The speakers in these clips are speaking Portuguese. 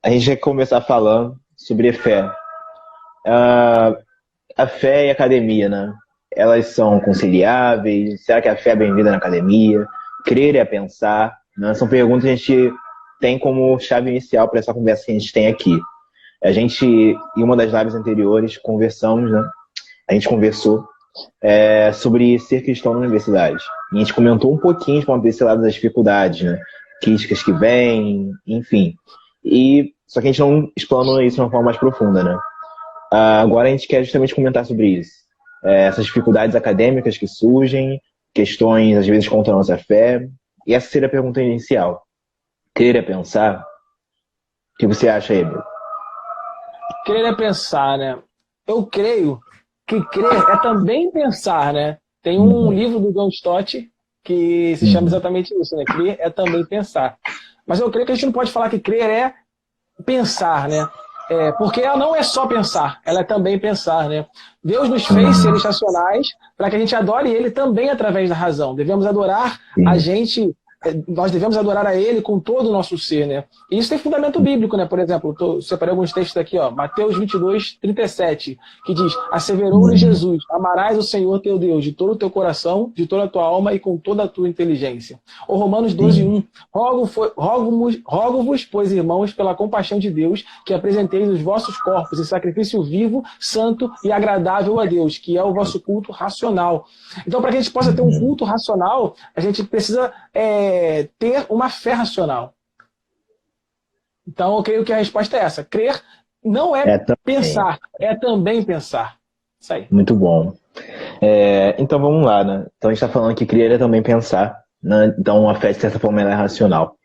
A gente vai começar falando sobre fé. Ah, a fé e a academia, né? Elas são conciliáveis? Será que a fé é bem-vinda na academia? Crer é pensar? Né? São perguntas que a gente tem como chave inicial para essa conversa que a gente tem aqui. A gente, em uma das lives anteriores, conversamos, né? A gente conversou sobre ser cristão na universidade. E a gente comentou um pouquinho, vamos ver esse lado das dificuldades, né? Críticas que vêm, enfim. Só que a gente não explanou isso de uma forma mais profunda, né? Agora a gente quer justamente comentar sobre isso. Essas dificuldades acadêmicas que surgem, questões às vezes contra a nossa fé. E essa seria a pergunta inicial. Crer é pensar? O que você acha, Emil? Crer é pensar, né? Eu creio que crer é também pensar, né? Tem um Uhum, livro do John Stott que se chama uhum, exatamente isso, né? Crer é também pensar. Mas eu creio que a gente não pode falar que crer é pensar, né? Porque ela não é só pensar, ela é também pensar, né? Deus nos fez uhum, seres racionais para que a gente adore Ele também através da razão. Devemos adorar a sim. gente, nós devemos adorar a Ele com todo o nosso ser, né? E isso tem fundamento bíblico, né? Por exemplo, separei alguns textos aqui, ó, Mateus 22:37, que diz: asseverou-lhe Uhum, Jesus, amarás o Senhor teu Deus de todo o teu coração, de toda a tua alma e com toda a tua inteligência. Ou Romanos sim. 12:1, rogo-vos, pois, irmãos, pela compaixão de Deus, que apresenteis os vossos corpos em sacrifício vivo, santo e agradável a Deus, que é o vosso culto racional. Então, para que a gente possa ter um Uhum. culto racional, a gente precisa ter uma fé racional. Então, eu creio que a resposta é essa. Crer não é Também. pensar, é também pensar. Isso aí. Muito bom. Então vamos lá, né? Então a gente está falando que crer é também pensar, né? Então a fé, de certa forma, ela é racional.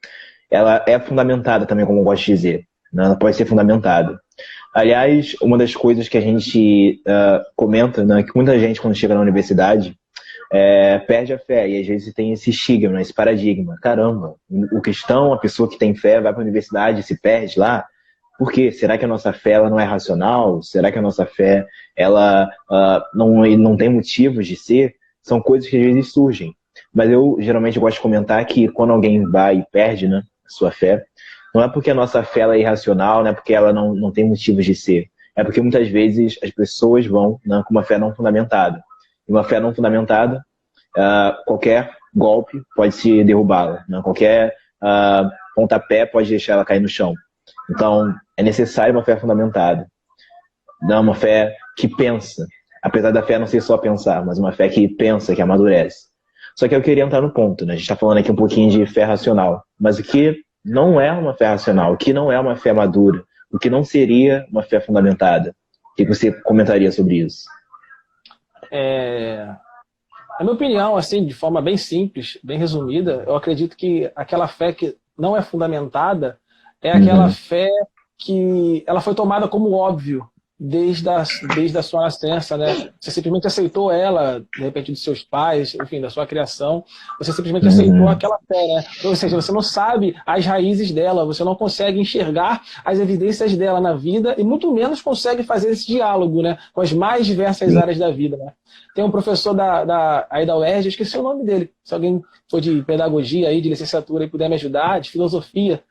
Ela é fundamentada também, como eu gosto de dizer, né? Ela pode ser fundamentada. Aliás, uma das coisas que a gente comenta, né, que muita gente, quando chega na universidade, perde a fé, e às vezes tem esse estigma, né, esse paradigma. Caramba, o cristão, a pessoa que tem fé, vai para a universidade e se perde lá. Por quê? Será que a nossa fé ela não é racional? Será que a nossa fé ela não tem motivos de ser? São coisas que às vezes surgem. Mas eu geralmente gosto de comentar que quando alguém vai e perde, né, a sua fé, não é porque a nossa fé ela é irracional, não é porque ela não tem motivos de ser. É porque muitas vezes as pessoas vão, né, com uma fé não fundamentada. E uma fé não fundamentada, qualquer golpe pode se derrubá-la, né? Qualquer pontapé pode deixar ela cair no chão. Então, é necessário uma fé fundamentada, não uma fé que pensa, apesar da fé não ser só pensar, mas uma fé que pensa, que amadurece. Só que eu queria entrar no ponto, né? A gente está falando aqui um pouquinho de fé racional, mas o que não é uma fé racional, o que não é uma fé madura, o que não seria uma fé fundamentada? O que você comentaria sobre isso? É... Na minha opinião, assim, de forma bem simples, bem resumida, eu acredito que aquela fé que não é fundamentada é aquela Uhum, fé que ela foi tomada como óbvio desde a sua nascença, né? Você simplesmente aceitou ela, de repente, dos seus pais, enfim, da sua criação. Você simplesmente aceitou uhum, aquela fé, né? Ou seja, você não sabe as raízes dela, você não consegue enxergar as evidências dela na vida e muito menos consegue fazer esse diálogo, né? Com as mais diversas sim, áreas da vida, né? Tem um professor aí da UERJ, eu esqueci o nome dele. Se alguém for de pedagogia aí, de licenciatura e puder me ajudar, de filosofia,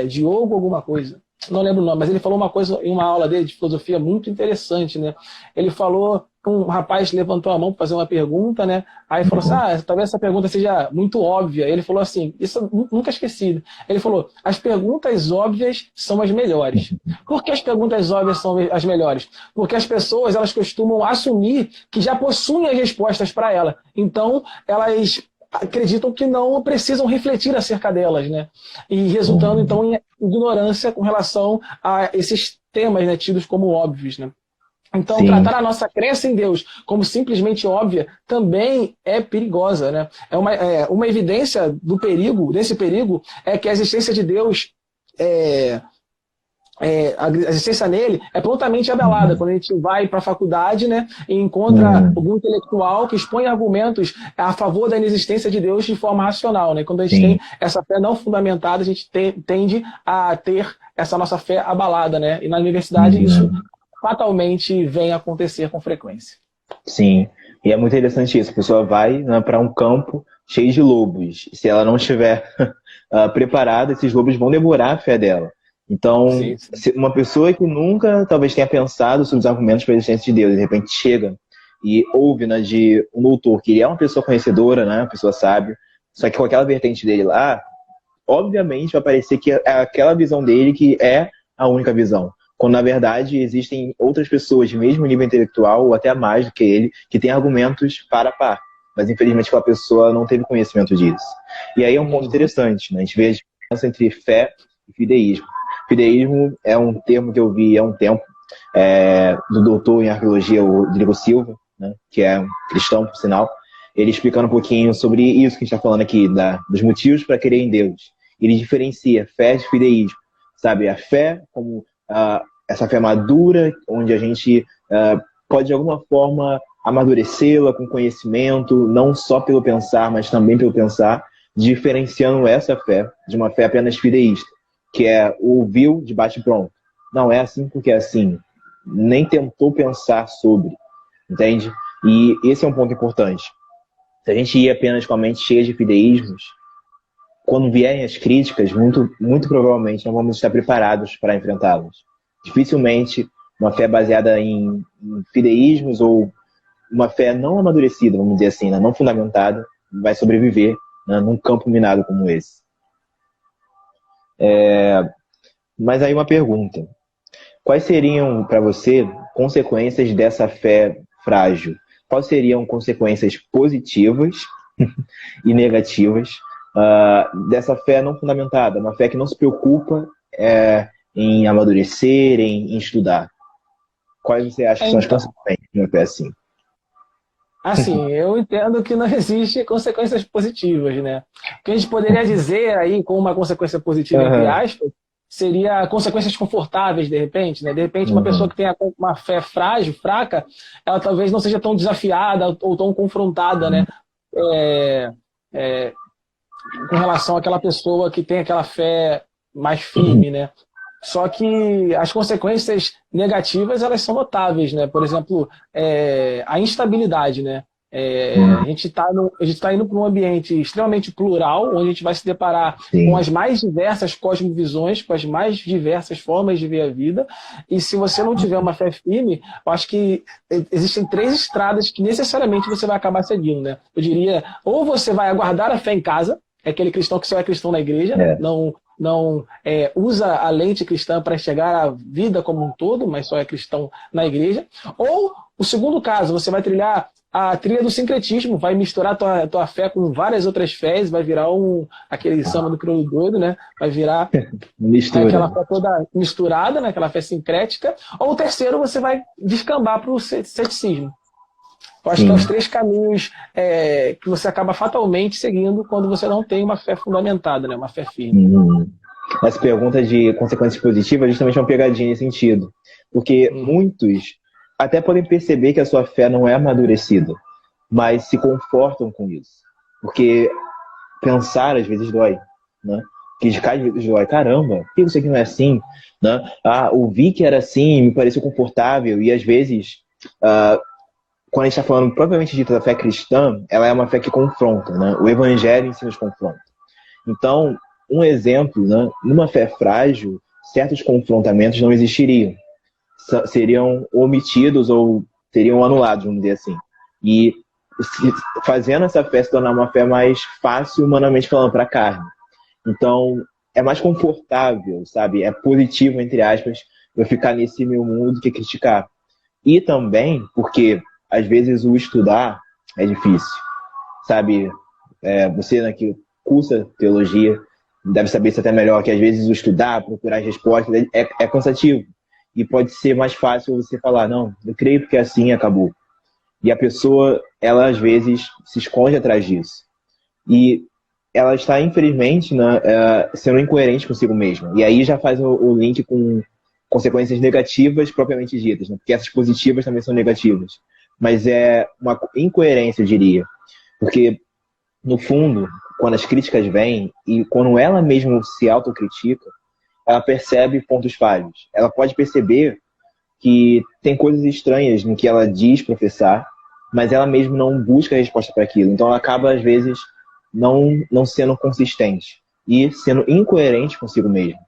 Diogo alguma coisa. Não lembro o nome, mas ele falou uma coisa em uma aula dele de filosofia muito interessante, né? Ele falou, um rapaz levantou a mão para fazer uma pergunta, né? Aí falou assim, uhum, talvez essa pergunta seja muito óbvia. Ele falou assim, isso eu nunca esqueci. Ele falou, as perguntas óbvias são as melhores. Por que as perguntas óbvias são as melhores? Porque as pessoas, elas costumam assumir que já possuem as respostas para ela. Então, elas acreditam que não precisam refletir acerca delas, né? E resultando, uhum. então, em ignorância com relação a esses temas, né, tidos como óbvios, né? Então, Sim, tratar a nossa crença em Deus como simplesmente óbvia também é perigosa, né? Uma evidência do perigo, desse perigo, é que a existência de Deus é, a existência nele é prontamente abalada uhum, quando a gente vai para a faculdade, né, e encontra uhum, algum intelectual que expõe argumentos a favor da inexistência de Deus de forma racional, né? Quando a gente sim, tem essa fé não fundamentada, a gente tende a ter essa nossa fé abalada, né? E na universidade isso uhum. fatalmente vem a acontecer com frequência. Sim, e é muito interessante isso. A pessoa vai, né, para um campo cheio de lobos. Se ela não estiver preparada, esses lobos vão devorar a fé dela. Então, Sim, sim. uma pessoa que nunca talvez tenha pensado sobre os argumentos para a existência de Deus, de repente chega e ouve, né, de um doutor que ele é uma pessoa conhecedora, né, uma pessoa sábia, só que com aquela vertente dele lá, obviamente vai parecer que é aquela visão dele que é a única visão. Quando, na verdade, existem outras pessoas de mesmo nível intelectual, ou até mais do que ele, que têm argumentos para a par. Mas, infelizmente, aquela pessoa não teve conhecimento disso. E aí é um ponto interessante, né? A gente vê a diferença entre fé e fideísmo. Fideísmo é um termo que eu vi há um tempo, do doutor em arqueologia, o Rodrigo Silva, né? Que é um cristão, por sinal, ele explicando um pouquinho sobre isso que a gente está falando aqui, dos motivos para crer em Deus. Ele diferencia fé de fideísmo, sabe? A fé como essa fé madura, onde a gente pode de alguma forma amadurecê-la com conhecimento, não só pelo pensar, mas também pelo pensar, diferenciando essa fé de uma fé apenas fideísta, que é o ouviu de bate-pronto. Não é assim porque é assim. Nem tentou pensar sobre, entende? E esse é um ponto importante. Se a gente ir apenas com a mente cheia de fideísmos, quando vierem as críticas, muito provavelmente não vamos estar preparados para enfrentá-las. Dificilmente uma fé baseada em fideísmos ou uma fé não amadurecida, vamos dizer assim, né, não fundamentada, vai sobreviver, né, num campo minado como esse. Mas aí uma pergunta. Quais seriam, para você, consequências dessa fé frágil? Quais seriam consequências positivas e negativas dessa fé não fundamentada, uma fé que não se preocupa em amadurecer, em estudar? Quais você acha que são as consequências de uma fé assim? Assim, eu entendo que não existe consequências positivas, né? O que a gente poderia dizer aí, com uma consequência positiva, entre aspas, seria consequências confortáveis, de repente, né? De repente, uma pessoa que tem uma fé frágil, fraca, ela talvez não seja tão desafiada ou tão confrontada, né? Com relação àquela pessoa que tem aquela fé mais firme, né? Só que as consequências negativas, elas são notáveis, né? Por exemplo, a instabilidade, né? A gente está indo para um ambiente extremamente plural, onde a gente vai se deparar com as mais diversas cosmovisões, com as mais diversas formas de ver a vida. E se você não tiver uma fé firme, eu acho que existem 3 estradas que necessariamente você vai acabar seguindo, né? Eu diria, ou você vai aguardar a fé em casa, é aquele cristão que só é cristão na igreja, não usa a lente cristã para enxergar a vida como um todo, mas só é cristão na igreja. Ou, o segundo caso, você vai trilhar a trilha do sincretismo, vai misturar tua fé com várias outras fés, vai virar aquele samba do crioulo doido, né? Vai virar aquela fé toda misturada, né? Aquela fé sincrética. Ou o terceiro, você vai descambar para o ceticismo. Eu acho que são os 3 caminhos que você acaba fatalmente seguindo quando você não tem uma fé fundamentada, né? Uma fé firme. Essa pergunta de consequências positivas justamente é uma pegadinha nesse sentido. Porque muitos até podem perceber que a sua fé não é amadurecida, mas se confortam com isso. Porque pensar às vezes dói, né? Criticar às vezes dói. Caramba, por que isso aqui não é assim? Né? Ouvi que era assim, me pareceu confortável, e às vezes... quando a gente está falando propriamente dita da fé cristã, ela é uma fé que confronta, né? O evangelho em si nos confronta. Então, um exemplo, né? Numa fé frágil, certos confrontamentos não existiriam. Seriam omitidos ou seriam anulados, vamos dizer assim. E fazendo essa fé se tornar uma fé mais fácil, humanamente falando, para a carne. Então, é mais confortável, sabe? É positivo, entre aspas, eu ficar nesse meu mundo do que criticar. E também porque... às vezes o estudar é difícil, sabe? Você, né, que cursa teologia deve saber isso até melhor, que às vezes o estudar, procurar as respostas é cansativo. E pode ser mais fácil você falar, não, eu creio porque assim acabou. E a pessoa, ela às vezes se esconde atrás disso. E ela está, infelizmente, né, sendo incoerente consigo mesma. E aí já faz o link com consequências negativas propriamente ditas, né? Porque essas positivas também são negativas. Mas é uma incoerência, eu diria. Porque, no fundo, quando as críticas vêm e quando ela mesma se autocritica, ela percebe pontos falhos. Ela pode perceber que tem coisas estranhas no que ela diz professar, mas ela mesma não busca a resposta para aquilo. Então ela acaba, às vezes, não sendo consistente. e sendo incoerente consigo mesmo,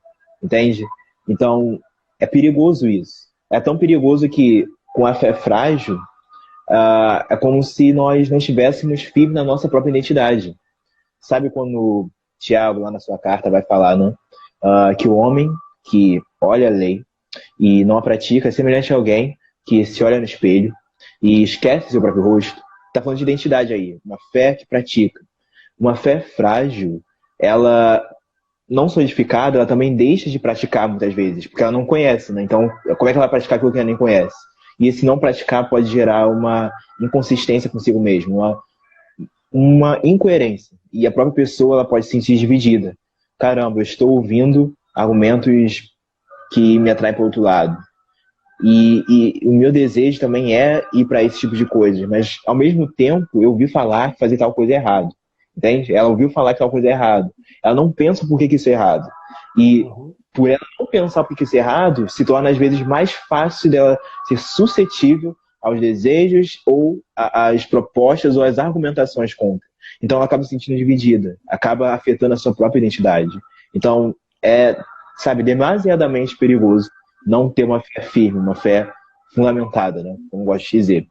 entende? Então, é perigoso isso. É tão perigoso que, com a fé frágil, é como se nós não estivéssemos firmes na nossa própria identidade. Sabe quando Tiago, lá na sua carta, vai falar, né? Que o homem que olha a lei e não a pratica é semelhante a alguém que se olha no espelho e esquece seu próprio rosto. Está falando de identidade aí, uma fé que pratica. Uma fé frágil, ela não solidificada, ela também deixa de praticar muitas vezes, porque ela não conhece, né? Então, como é que ela vai praticar aquilo que ela nem conhece? E esse não praticar pode gerar uma inconsistência consigo mesmo, uma incoerência. E a própria pessoa ela pode se sentir dividida. Caramba, eu estou ouvindo argumentos que me atraem para o outro lado. E o meu desejo também é ir para esse tipo de coisas, mas ao mesmo tempo eu ouvi falar que fazer tal coisa é errado. Entende? Ela ouviu falar que tal coisa é errado. Ela não pensa por que isso é errado. E por ela não pensar por que isso é errado, se torna às vezes mais fácil dela ser suscetível aos desejos ou às propostas ou às argumentações contra. Então ela acaba se sentindo dividida, acaba afetando a sua própria identidade. Então sabe, demasiadamente perigoso não ter uma fé firme, uma fé fundamentada, né? Como eu gosto de dizer.